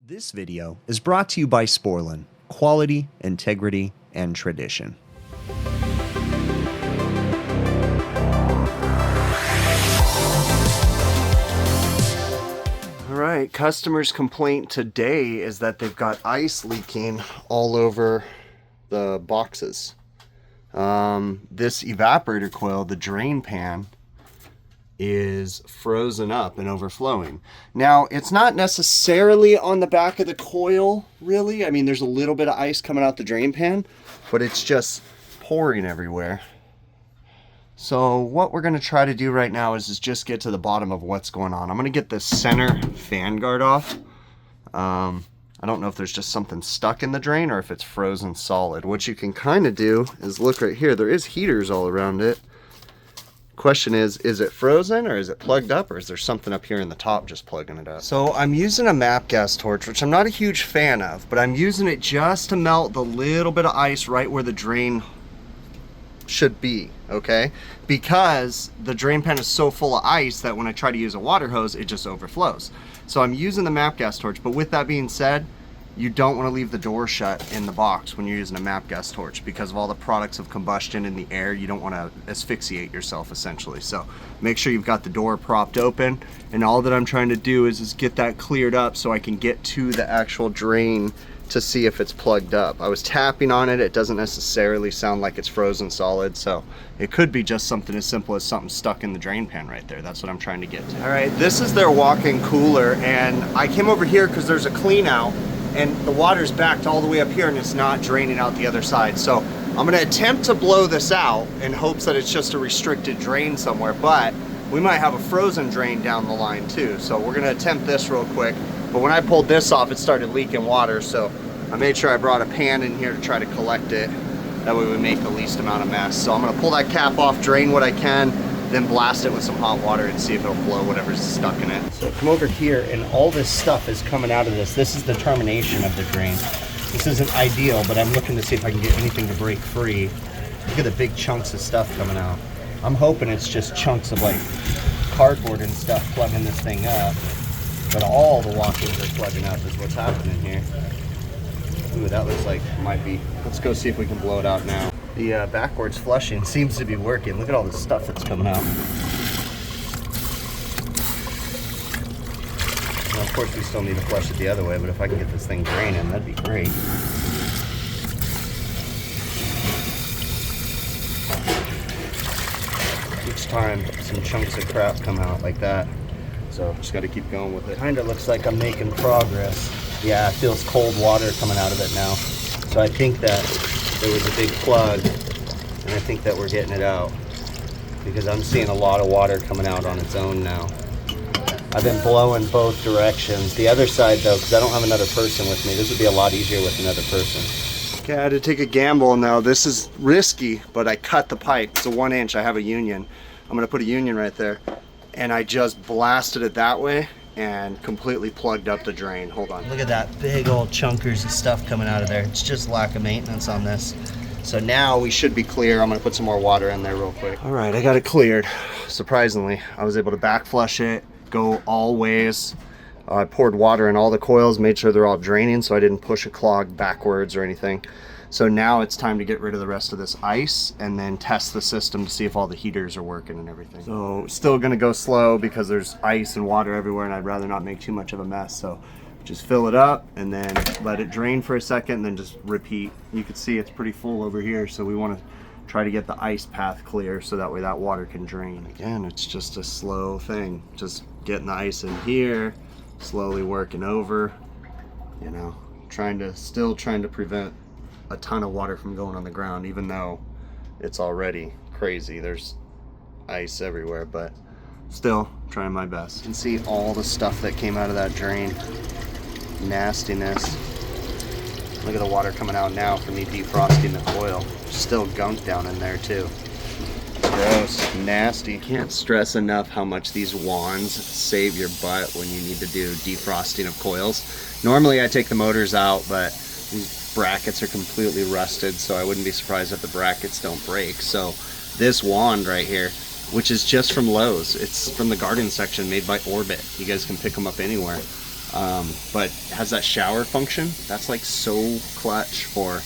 This video is brought to you by Sporlan, quality, integrity, and tradition. All right, customer's complaint today is that they've got ice leaking all over the boxes. This evaporator coil, the drain pan, is frozen up and overflowing. Now, it's not necessarily on the back of the coil, really. I mean, there's a little bit of ice coming out the drain pan, but it's just pouring everywhere. So what we're gonna try to do right now is just get to the bottom of what's going on. I'm gonna get the center fan guard off. I don't know if there's just something stuck in the drain or if it's frozen solid. What you can kind of do is look right here. There is heaters all around it. Question is it frozen or is it plugged up, or is there something up here in the top just plugging it up? So I'm using a MAP gas torch, which I'm not a huge fan of, but I'm using it just to melt the little bit of ice right where the drain should be, okay? Because the drain pan is so full of ice that when I try to use a water hose, it just overflows. So I'm using the MAP gas torch, but with that being said, you don't want to leave the door shut in the box when you're using a MAP gas torch because of all the products of combustion in the air. You don't want to asphyxiate yourself, essentially. So make sure you've got the door propped open, and all that I'm trying to do is get that cleared up so I can get to the actual drain to see if it's plugged up. I was tapping on it. It doesn't necessarily sound like it's frozen solid, so it could be just something as simple as something stuck in the drain pan right there. That's what I'm trying to get to. All right, this is their walk-in cooler, and I came over here because there's a clean out, and the water's backed all the way up here and it's not draining out the other side. So I'm gonna attempt to blow this out in hopes that it's just a restricted drain somewhere, but we might have a frozen drain down the line too. So we're gonna attempt this real quick. But when I pulled this off, it started leaking water. So I made sure I brought a pan in here to try to collect it. That way we make the least amount of mess. So I'm gonna pull that cap off, drain what I can, then blast it with some hot water and see if it'll flow whatever's stuck in it. So come over here, and all this stuff is coming out of this. This is the termination of the drain. This isn't ideal, but I'm looking to see if I can get anything to break free. Look at the big chunks of stuff coming out. I'm hoping it's just chunks of like cardboard and stuff plugging this thing up, but all the walk-ins are plugging up is what's happening here. Ooh, that looks like it might be. Let's go see if we can blow it out now. The backwards flushing seems to be working. Look at all the stuff that's coming out. Well, of course, we still need to flush it the other way, but if I can get this thing draining, that'd be great. Each time, some chunks of crap come out like that. So just got to keep going with it. Kind of looks like I'm making progress. Yeah, it feels cold water coming out of it now. So I think that there was a big plug, and I think that we're getting it out because I'm seeing a lot of water coming out on its own now. I've been blowing both directions. The other side though, because I don't have another person with me, this would be a lot easier with another person. Okay, I had to take a gamble now. This is risky, but I cut the pipe. It's a 1 inch, I have a union. I'm gonna put a union right there. And I just blasted it that way and completely plugged up the drain. Hold on. Look at that big old chunkers of stuff coming out of there. It's just lack of maintenance on this. So now we should be clear. I'm gonna put some more water in there real quick. All right, I got it cleared. Surprisingly, I was able to back flush it, go all ways. I poured water in all the coils, made sure they're all draining so I didn't push a clog backwards or anything. So now it's time to get rid of the rest of this ice and then test the system to see if all the heaters are working and everything. So still gonna go slow because there's ice and water everywhere and I'd rather not make too much of a mess. So just fill it up and then let it drain for a second and then just repeat. You can see it's pretty full over here, so we wanna try to get the ice path clear so that way that water can drain. Again, it's just a slow thing. Just getting the ice in here, slowly working over, you know, still trying to prevent a ton of water from going on the ground, even though it's already crazy. There's ice everywhere, but still trying my best. You can see all the stuff that came out of that drain. Nastiness. Look at the water coming out now from me defrosting the coil. Still gunk down in there too. Gross, nasty. Can't stress enough how much these wands save your butt when you need to do defrosting of coils. Normally I take the motors out, but these brackets are completely rusted, so I wouldn't be surprised if the brackets don't break. So this wand right here, which is just from Lowe's, it's from the garden section, made by Orbit. You guys can pick them up anywhere. but has that shower function. That's like so clutch for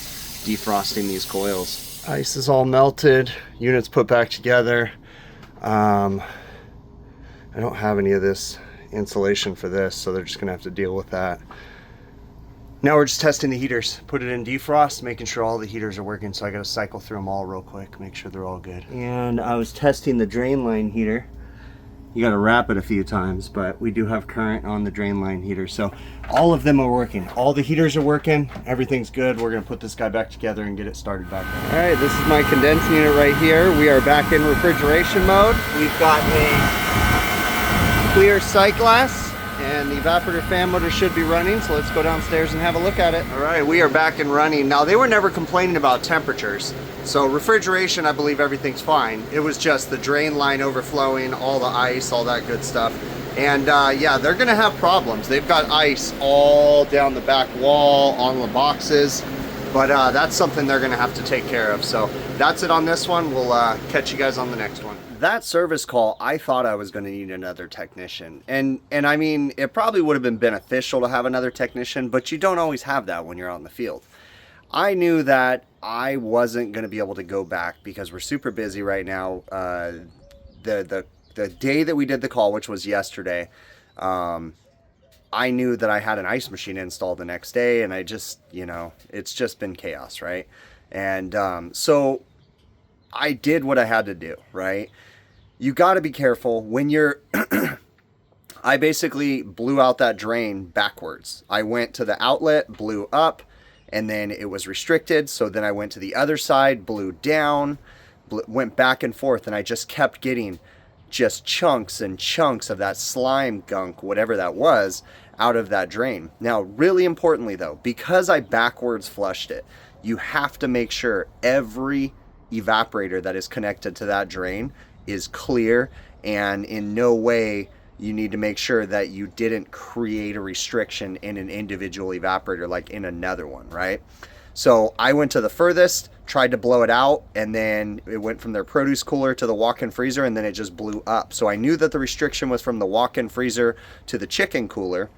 defrosting these coils. Ice is all melted, units put back together. I don't have any of this insulation for this, so they're just gonna have to deal with that. Now we're just testing the heaters. Put it in defrost, making sure all the heaters are working, so I gotta cycle through them all real quick, make sure they're all good. And I was testing the drain line heater. You gotta wrap it a few times, but we do have current on the drain line heater. So all of them are working. All the heaters are working, everything's good. We're gonna put this guy back together and get it started back up. All right, this is my condensing unit right here. We are back in refrigeration mode. We've got a clear sight glass, and the evaporator fan motor should be running, so let's go downstairs and have a look at it. All right, we are back and running. Now, they were never complaining about temperatures, so refrigeration, I believe everything's fine. It was just the drain line overflowing, all the ice, all that good stuff. And yeah, they're gonna have problems. They've got ice all down the back wall, on the boxes, but that's something they're gonna have to take care of. So that's it on this one. We'll catch you guys on the next one. That service call, I thought I was going to need another technician. And I mean, it probably would have been beneficial to have another technician, but you don't always have that when you're out in the field. I knew that I wasn't going to be able to go back because we're super busy right now. The day that we did the call, which was yesterday, I knew that I had an ice machine installed the next day, and I just, you know, it's just been chaos, right? And so I did what I had to do, right? You got to be careful when you're I basically blew out that drain backwards. I went to the outlet, blew up, and then it was restricted. So then I went to the other side, blew down, went back and forth, and I just kept getting just chunks and chunks of that slime gunk, whatever that was, out of that drain. Now, really importantly though, because I backwards flushed it, you have to make sure every evaporator that is connected to that drain is clear, and in no way you need to make sure that you didn't create a restriction in an individual evaporator like in another one, right? So I went to the furthest, tried to blow it out, and then it went from their produce cooler to the walk-in freezer, and then it just blew up. So I knew that the restriction was from the walk-in freezer to the chicken cooler,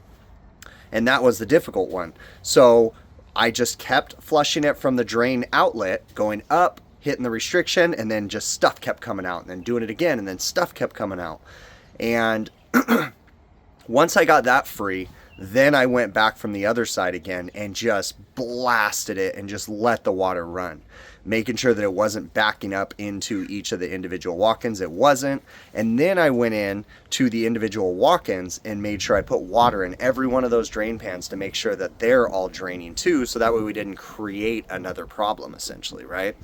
and that was the difficult one. So I just kept flushing it from the drain outlet, going up, hitting the restriction, and then just stuff kept coming out, and then doing it again, and then stuff kept coming out. And once I got that free, then I went back from the other side again and just blasted it and just let the water run, making sure that it wasn't backing up into each of the individual walk-ins. It wasn't. And then I went in to the individual walk-ins and made sure I put water in every one of those drain pans to make sure that they're all draining too, so that way we didn't create another problem, essentially, right?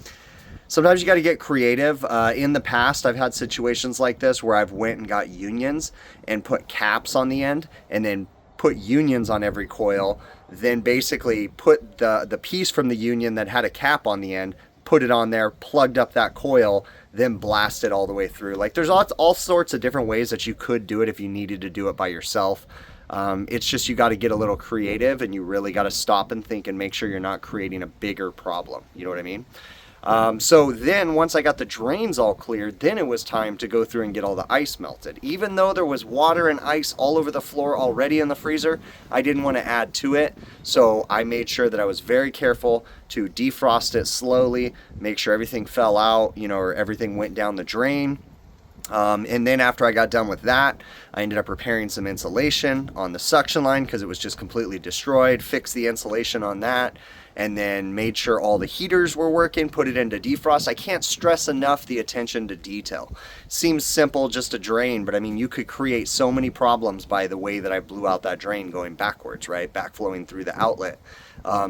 Sometimes you got to get creative. In the past, I've had situations like this where I've went and got unions and put caps on the end, and then put unions on every coil, then basically put the piece from the union that had a cap on the end, put it on there, plugged up that coil, then blast it all the way through. Like, there's all sorts of different ways that you could do it if you needed to do it by yourself. It's just you got to get a little creative, and you really got to stop and think and make sure you're not creating a bigger problem. You know what I mean? So then once I got the drains all cleared, then it was time to go through and get all the ice melted. Even though there was water and ice all over the floor already in the freezer, I didn't want to add to it. So I made sure that I was very careful to defrost it slowly, make sure everything fell out, you know, or everything went down the drain. And then after I got done with that, I ended up repairing some insulation on the suction line because it was just completely destroyed, fixed the insulation on that, and then made sure all the heaters were working, put it into defrost. I can't stress enough the attention to detail. Seems simple, just a drain, but I mean, you could create so many problems by the way that I blew out that drain going backwards, right? Backflowing through the outlet.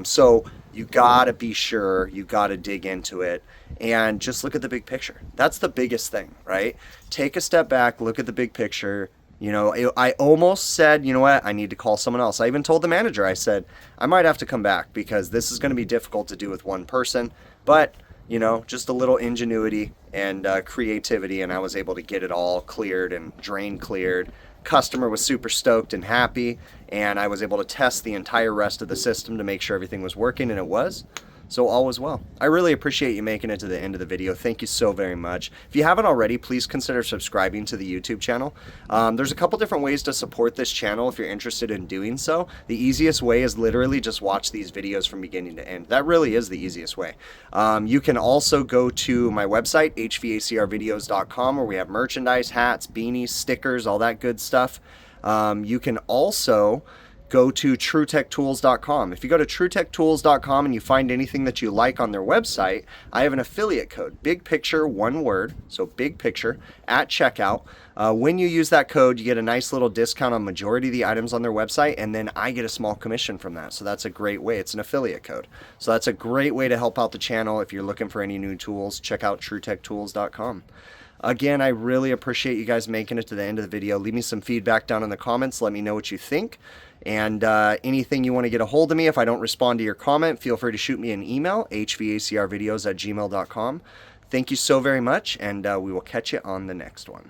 So you gotta be sure, you gotta dig into it, and just look at the big picture. That's the biggest thing, right? Take a step back, look at the big picture. You know, I almost said, you know what, I need to call someone else. I even told the manager, I said, I might have to come back because this is going to be difficult to do with one person. But, you know, just a little ingenuity and creativity, and I was able to get it all cleared and drain cleared. Customer was super stoked and happy, and I was able to test the entire rest of the system to make sure everything was working, and it was. So all is well. I really appreciate you making it to the end of the video. Thank you so very much. If you haven't already, please consider subscribing to the YouTube channel. There's a couple different ways to support this channel if you're interested in doing so. The easiest way is literally just watch these videos from beginning to end. That really is the easiest way. You can also go to my website, hvacrvideos.com, where we have merchandise, hats, beanies, stickers, all that good stuff. You can also go to TrueTechTools.com. If you go to TrueTechTools.com and you find anything that you like on their website, I have an affiliate code, big picture, one word, so big picture, at checkout. When you use that code, you get a nice little discount on majority of the items on their website, and then I get a small commission from that. So that's a great way. It's an affiliate code. So that's a great way to help out the channel. If you're looking for any new tools, check out TrueTechTools.com. Again, I really appreciate you guys making it to the end of the video. Leave me some feedback down in the comments. Let me know what you think. And anything you want to get a hold of me, if I don't respond to your comment, feel free to shoot me an email, hvacrvideos@gmail.com. Thank you so very much, and we will catch you on the next one.